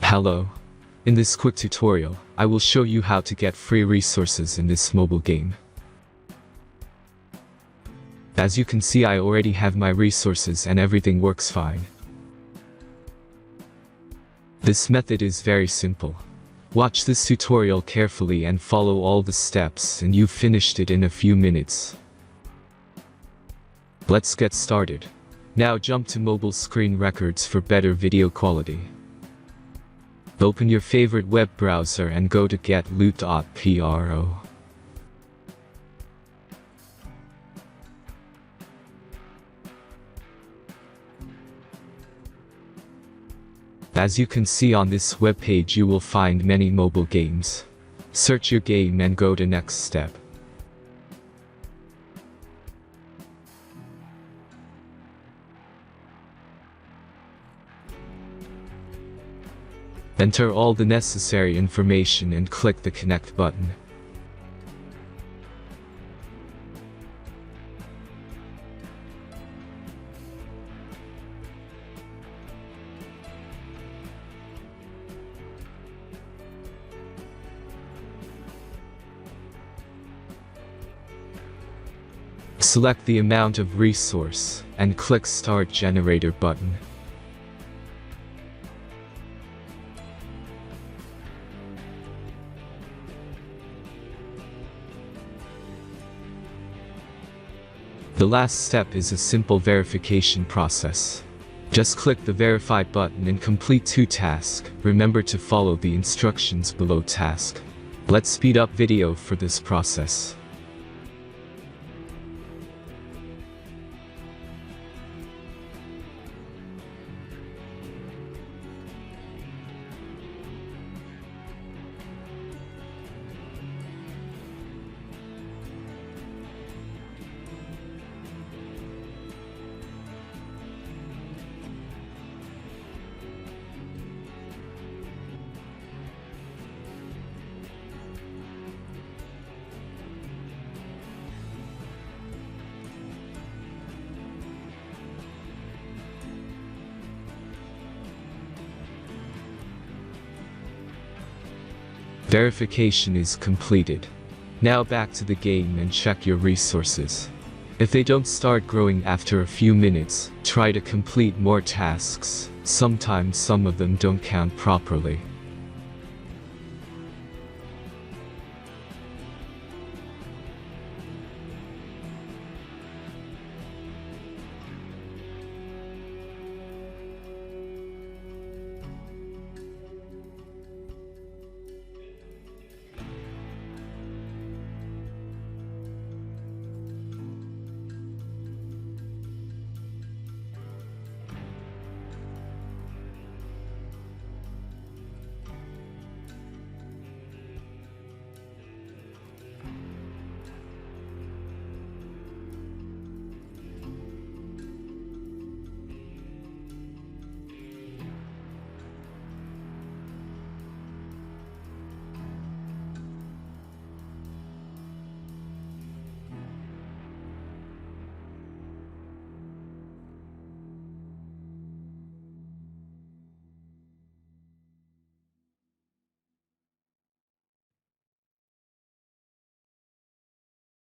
Hello. In this quick tutorial, I will show you how to get free resources in this mobile game. As you can see, I already have my resources and everything works fine. This method is very simple. Watch this tutorial carefully and follow all the steps and you've finished it in a few minutes. Let's get started. Now jump to mobile screen records for better video quality. Open your favorite web browser and go to getloot.pro. As you can see on this web page, you will find many mobile games. Search your game and go to next step. Enter all the necessary information and click the connect button. Select the amount of resource and click Start Generator button. The last step is a simple verification process. Just click the Verify button and complete 2 tasks. Remember to follow the instructions below task. Let's speed up video for this process. Verification is completed. Now back to the game and check your resources. If they don't start growing after a few minutes, try to complete more tasks. Sometimes some of them don't count properly.